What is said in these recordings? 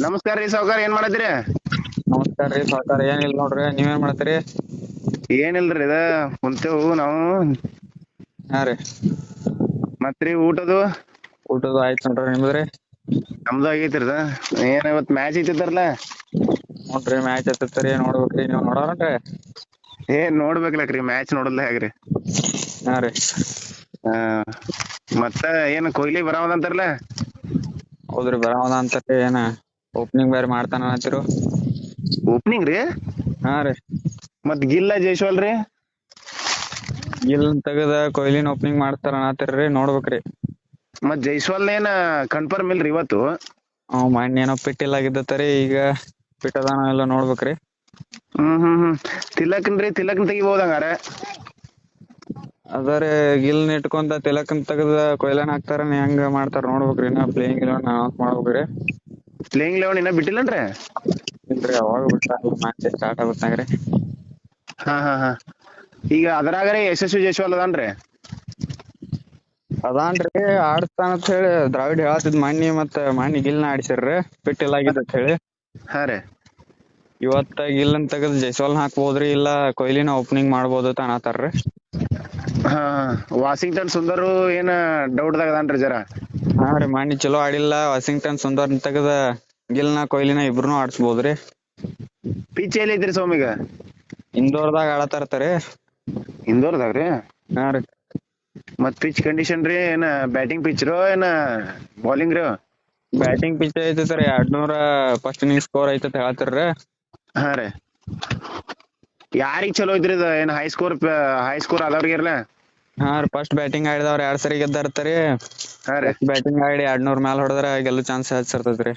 ನಮಸ್ಕಾರ ರೀ ಸಾವ್ಕಾರ, ಏನ್ ಮಾಡತ್ತೀರಿ? ನಮಸ್ಕಾರ ರೀ ಸಾವ್ಕಾರ. ಏನಿಲ್ಲ ನೋಡ್ರಿ, ನೀವೇನ್ ಮಾಡ್ತೀರಿ? ಏನಿಲ್ರಿ, ಕುಂತೇವು ನಾವು. ಹಾ ರೀ. ಮತ್ರಿ ಊಟದು? ಊಟದು ಆಯ್ತು ನೋಡ್ರಿ, ನಿಮ್ದ್ರಿ? ನಮ್ದು ಆಗೈತ್ರಿ. ಏನ್ ಇವತ್ ಮ್ಯಾಚ್ ಐತಿದ್ದಾರಲ್ಲ? ನೋಡ್ರಿ ಮ್ಯಾಚ್ ಹತ್ತತ್ತರಿ, ನೋಡ್ಬೇಕ್ರಿ. ನೀವ್ ನೋಡೋರನ್ರಿ? ನೋಡ್ಬೇಕ್ಲಕ್ರಿ, ಮ್ಯಾಚ್ ನೋಡಲ್ಲ ಹೇಗ್ರಿ? ಹಾ ರೀ. ಹಾ, ಮತ್ತ ಏನ್ ಕೊಹ್ಲಿ ಬರವದಂತಾರಲ್ಲ? ಹೌದ್ರಿ, ಬರವದ ಅಂತಾರಿ. ಏನ ಓಪನಿಂಗ್ ಬೇರೆ ಮಾಡ್ತಾನ ಅಂತಿರು. ಓಪನಿಂಗ್ ರೀ? ಹಾ ರೀ. ಮತ್ ಗಿಲ್ಲ ಜೈಸ್ವಾಲ್ ರೀ? ಗಿಲ್ ತೆಗದ ಕೊಹ್ಲಿನ ಓಪನಿಂಗ್ ಮಾಡ್ತಾರ ಅನ್ನತಿರ್ರಿ, ನೋಡ್ಬೇಕ್ರಿ. ಮತ್ ಜೈಸ್ವಾಲ್ ಏನ ಕನ್ಫರ್ಮ್ ಇಲ್ರಿ ಇವತ್ತು? ಮೊನ್ನೆ ಏನೋ ಪಿಟ್ಟಿಲ್ಲಾಗಿದ್ದತರಿ, ಈಗ ಪಿಟ್ಟದಾನ ಎಲ್ಲ ನೋಡ್ಬೇಕ್ರಿ. ತಿಲಕ್ನ್ರಿ, ತಿಲಕ್ನ ತೆಗಿಬಹುದ್ ಹಂಗಾರ? ಅದರೆ ಗಿಲ್ನ ಇಟ್ಕೊಂತ ತಿಲಕನ್ ತಗದ ಕೊಯ್ಲನ ಹಾಕ್ತಾರ, ಹೆಂಗ ಮಾಡ್ತಾರ ನೋಡ್ಬೇಕ್ರಿ. ಇನ್ನ ಪ್ಲೇಯಿಂಗ್ ಅನೌನ್ಸ್ ಮಾಡ್ಬೇಕ್ರಿ. ಪ್ಲೇಯಿಂಗ್ 11 ಇನ್ನ ಬಿಟ್ಟಿಲ್ಲನ್ರಿ? ಇಲ್ರಿ, ಅವಾಗ ಬಿಟ್ಟಾರ ಮ್ಯಾಚ್ ಸ್ಟಾರ್ಟ್ ಆಗತ್ನಾಗ್ರಿ. ಹಾ. ಈಗ ಅದ್ರಾಗರೆ ಯಶಸ್ವಿ ಜೈಸ್ವಾಲ್ ಅದನ್ರಿ? ಅದಾನ್ರಿ, ಆಡಸ್ತಾನ ಅಂತ ಹೇಳಿ ದ್ರಾವಿಡ್ ಹೇಳತಿದ್ ಮನ್ನಿ. ಮತ್ತ ಮನ್ನಿ ಗಿಲ್ನ ಆಡಿಸಿರ್ರಿ, ಪಿಟ್ಟಿಲ್ಲಾಗಿದ್ದ ಅಂತ ಹೇಳಿ. ಹಾ ರೀ. ಇವತ್ತ ಗಿಲ್ಲನ್ ತೆಗದ್ ಜೈಸ್ವಾಲ್ನ ಹಾಕ್ಬೋದ್ರಿ, ಇಲ್ಲ ಕೊಹ್ಲಿನ ಓಪನಿಂಗ್ ಮಾಡ್ಬೋದು ಅಂತ ಅನ್ನತಾರ್ರಿ. ಹಾ, ವಾಷಿಂಗ್ಟನ್ ಸುಂದರು ಏನ ಡೌಟ್ದಾಗ ಅದನ್ರಿ ಜರ? ಹಾ ರೀ, ಮನ್ನಿ ಚಲೋ ಆಡಿಲ್ಲ. ವಾಷಿಂಗ್ಟನ್ ಸುಂದರ್ ತೆಗದ ಗಿಲ್ನ ಕೊಹ್ಲಿನ ಇಬ್ರುನು ಆಡ್ಸ್ಬೋದ್ರಿ. ಪಿಚ್ ಎಲ್ಲಿ ಐತ್ರಿ ಸೌಮಿಗ? ಇಂದೋರ್ದಾಗ ಆಡತಾರತರಿ. ಇಂದೋರ್ದಾಗ್ರಿ? ಹಾ ರೀ. ಮತ್ ಪಿಚ್ ಕಂಡೀಷನ್ ರೀ, ಏನ ಬ್ಯಾಟಿಂಗ್ ಪಿಚ್ ರೋ ಏನ ಬೌಲಿಂಗ್ ರೋ? ಬ್ಯಾಟಿಂಗ್ ಪಿಚ್ ಐತತ್ರಿ, 200 ಫಸ್ಟ್ ಇನ್ನಿಂಗ್ ಸ್ಕೋರ್ ಐತತ್ ಹೇಳತಿರ್ರಿ. ಹಾ ರೀ. ಯಾರಿಗ್ ಚಲೋ ಐತ್ರಿ ಇದ? ಏನ್ ಹೈ ಸ್ಕೋರ್ ಆದವ್ರಿಗಿರ್ಲ? ಹಾ ರೀ, ಫಸ್ಟ್ ಬ್ಯಾಟಿಂಗ್ ಆಡಿದವ್ರ 2 ಸರಿ ಗೆದ್ದಾರ್ತಾರಿ. ಹಾ ರೀ. ಬ್ಯಾಟಿಂಗ್ ಆಡಿ 200 ಮ್ಯಾಲ ಹೊಡದ್ರ ಗೆಲ್ಲೋ ಚಾನ್ಸ್ ಹೆಚ್ಚಿರ್ತೈತ್ರಿ.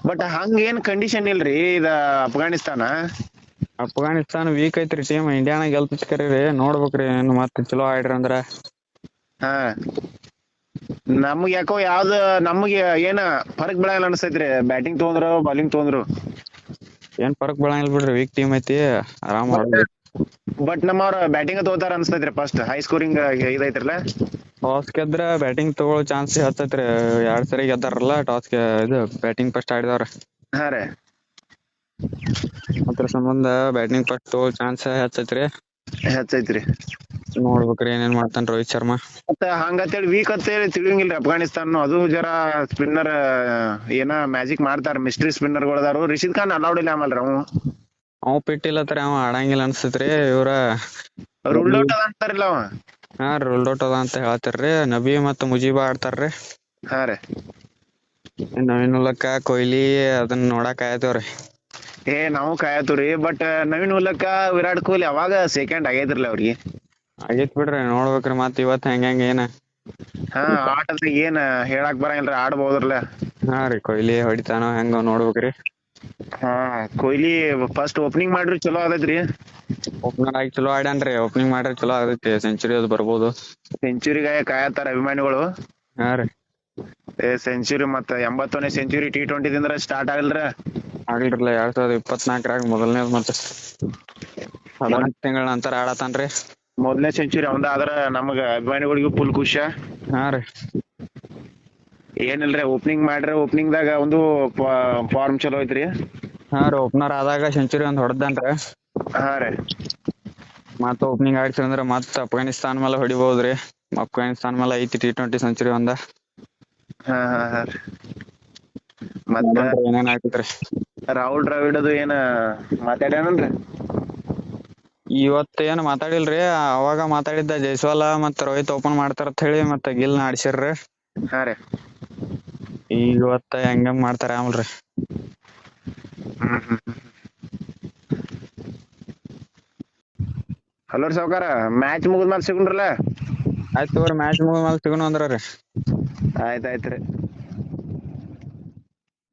ಬಟ್ ಹಂಗ ಏನ್ ಕಂಡೀಷನ್ ಇಲ್ರಿ ಇದ ಅಫ್ಘಾನಿಸ್ತಾನ? ಅಫ್ಘಾನಿಸ್ತಾನ್ ವೀಕ್ ಐತ್ರಿ ಟೀಮ್. ಇಂಡಿಯಾನ ಗೆಲ್ತೈತಿ ಕರೀರಿ, ನೋಡ್ಬೇಕ್ರಿ. ಏನ್ ಮತ್ ಚಲೋ ಆಡ್ರಿ ಅಂದ್ರ. ಹಾ, ನಮ್ಗ್ ಯಾಕೋ ಯಾವ್ದ ನಮ್ಗೆ ಏನ ಫರಕ್ ಬೀಳಂಗಿಲ್ಲ ಅನ್ಸ್ತೈತ್ರಿ, ಬ್ಯಾಟಿಂಗ್ ತೊಗೊಂಡ್ರು ಬೌಲಿಂಗ್ ತೊಗೊಂಡ್ರು. ಏನ್ ಫರಕ್ ಬೀಳಂಗಿಲ್ ಬಿಡ್ರಿ, ವೀಕ್ ಟೀಮ್ ಐತಿ. ಆರಾಮ್ ಆಡ್ಬೋದು. ಬಟ್ ನಮ್ಮವ್ರ ಬ್ಯಾಟಿಂಗ್ ತಗೋತಾರ ಅನ್ಸ್ತೈತ್ರಿ, ಫಸ್ಟ್ ಹೈ ಸ್ಕೋರಿಂಗ್ ಇದೈತ್ರಲ್ಲ. ಟಾಸ್ ಗೆದ್ರ ಬ್ಯಾಟಿಂಗ್ ತಗೊಳ್ಳೋ ಚಾನ್ಸ್ ಹೆಚ್ಚೈತ್ರಿ. 2 ಸರಿ ಗೆದ್ದಾರಲ್ಲ ಟಾಸ್ ಇದು ಬ್ಯಾಟಿಂಗ್ ಫಸ್ಟ್ ಆಡಿದವ್ರ. ಹಾ ರೀ. ಅದ್ರ ಸಂಬಂಧ ಬ್ಯಾಟಿಂಗ್ ಫಸ್ಟ್ ತಗೊಳ್ಳೋ ಚಾನ್ಸ್ ಹೆಚ್ಚೈತ್ರಿ. ಹೆಚ್ಚೈತ್ರಿ. ನೋಡ್ಬೇಕ್ರಿ ಏನೇನ್ ಮಾಡ್ತಾನ ರೋಹಿತ್ ಶರ್ಮಾ. ಮತ್ತ ಹಂಗಂತೇಳಿ ವೀಕ್ ಅಂತೇಳಿ ತಿಳಿಯಂಗಿಲ್ರಿ ಅಫ್ಘಾನಿಸ್ತಾನ. ಅದು ಜರ ಸ್ಪಿನ್ನರ್ ಏನ ಮ್ಯಾಜಿಕ್ ಮಾಡ್ತಾರ, ಮಿಸ್ಟ್ರಿ ಸ್ಪಿನ್ನರ್ ಗಳದಾರು. ರಿಷಿದ್ ಖಾನ್ ಅಲೌಡ್ ಇಲ್ಲ ಆಮಲ್ರಿ ಅವ. ಅವ್ ಪಿಟ್ಟಿಲ್ಲತ್ರಿ, ಅವ ಆಡಂಗಿಲ್ಲ ಅನ್ಸತ್ರಿ. ಇವ್ರ ರೂಲ್ಡ್ ಔಟ್ ಅದ ಅಂತಾರಲ್ಲ ಅವ. ಹಾ ರೀ, ರೂಲ್ಡ್ ಔಟ್ ಅದ ಅಂತ ಹೇಳತಾರ್ರಿ. ನಬಿ ಮತ್ತ ಮುಜೀಬ ಆಡ್ತಾರ್ರಿ. ಹಾ ರೀ. ನವೀನ್ ಉಲಕ್ಕ, ಕೊಹ್ಲಿ ಅದನ್ನ ನೋಡಾಕ್ ಕಾಯತೇವ್ರಿ. ನಾವು ಕಾಯತವ್ರಿ. ಬಟ್ ನವೀನ್ ಉಲಕ್ಕ, ವಿರಾಟ್ ಕೊಹ್ಲಿ ಅವಾಗ ಸೆಕೆಂಡ್ ಆಗೈತ್ರಿಲ ಅವ್ರಿಗೆ. ಆಗೈತ್ ಬಿಡ್ರಿ, ನೋಡ್ಬೇಕ್ರಿ ಮತ್ ಇವತ್ ಹೆಂಗ ಏನ. ಹಾ, ಆಟದ ಏನ್ ಹೇಳಾಕ್ ಬರಂಗಿಲ್ರಿ, ಆಡ್ಬೋದ್ರಲ್ಲ. ಹಾ ರೀ, ಕೊಹ್ಲಿ ಹೊಡಿತಾನೋ ಹೆಂಗ ನೋಡ್ಬೇಕ್ರಿ. ಹಾ, ಕೊಹ್ಲಿ ಫಸ್ಟ್ ಓಪನಿಂಗ್ ಮಾಡ್ರಿ ಚಲೋ ಆದೈತ್ರಿ. ಓಪನರ್ ಆಗಿ ಚಲೋ ಆಡ್ಯಾನ್ರಿ. ಓಪನಿಂಗ್ ಮಾಡ್ರಿ ಚಲೋ ಆಗೈತಿ, ಸೆಂಚುರಿ ಅದು ಬರ್ಬೋದು. ಸೆಂಚುರಿಗಾಯ ಕಾಯತ್ತಾರ ಅಭಿಮಾನಿಗಳು. ಹಾ ರೀ. ಸೆಂಚುರಿ ಮತ್ತ 80ನೇ ಸೆಂಚುರಿ T20 ದಿಂದ ಸ್ಟಾರ್ಟ್ ಆಗಲ್ರ. ಆಗಿಲ್ರಿಲ್ಲ, 2024 ಮೊದಲನೇದ್. ಮತ್ತೆ 14 ತಿಂಗಳ ನಂತರ ಆಡತಾನ್ರಿ. ಮೊದಲನೇ ಸೆಂಚುರಿ ಅವಂದ ಆದ್ರ ನಮಗ ಅಭಿಮಾನಿಗಳಿಗೂ ಫುಲ್ ಖುಷ. ಹಾ ರೀ. ಏನಿಲ್ರಿ, ಓಪನಿಂಗ್ ಮಾಡ್ರಿ. ಓಪನಿಂಗ್ ದಾಗ ಒಂದು ಫಾರ್ಮ್ ಚಲೋ ಐತ್ರಿ. ಹಾ ರೀ, ಓಪನರ್ ಆದಾಗ ಸೆಂಚುರಿ ಒಂದ್ ಹೊಡೆದಾನ್ರಿ. ಹಾ ರೀ. ಮತ್ತ ಓಪನಿಂಗ್ ಆಡ್ಸಿದ್ರ ಅಂದ್ರ ಮತ್ ಅಫ್ಘಾನಿಸ್ತಾನ್ ಮೇಲೆ ಹೊಡಿಬಹುದ್ರಿ. ಅಫ್ಘಾನಿಸ್ತಾನ್ ಮೇಲೆ ಐತಿ T20 ಸೆಂಚುರಿ ಒಂದ. ಹಾ ರೀ. ಮತ್ತ ಏನೇನ್ ಆಯ್ತತ್ರಿ. ರಾಹುಲ್ ದ್ರಾವಿಡ್ ಅದು ಏನ ಮಾತಾಡ್ಯಾನಲ್ರಿ? ಇವತ್ ಏನ್ ಮಾತಾಡಿಲ್ರಿ. ಅವಾಗ ಮಾತಾಡಿದ್ದ ಜೈಸ್ವಾಲ ಮತ್ ರೋಹಿತ್ ಓಪನ್ ಮಾಡ್ತಾರತ್ ಹೇಳಿ, ಮತ್ತ ಗಿಲ್ನ ಆಡ್ಸಿರ್ರಿ. ಹಾ ರೀ. ಈಗ ಇವತ್ತ ಹೆಂಗ ಮಾಡ್ತಾರ ಆಮಲ್ರಿ. ಹಲೋ ರೀ ಸಾವ್ಕಾರ, ಮ್ಯಾಚ್ ಮುಗಿದ್ಮೇಲೆ ಸಿಗೋಣ್ರಲ್ಲ? ಆಯ್ತು ತಗೋರಿ, ಮ್ಯಾಚ್ ಮುಗಿದ್ಮೇಲೆ ಸಿಗೋಣ ಅಂದ್ರರಿ. ಆಯ್ತಾಯ್ತ್ರಿ.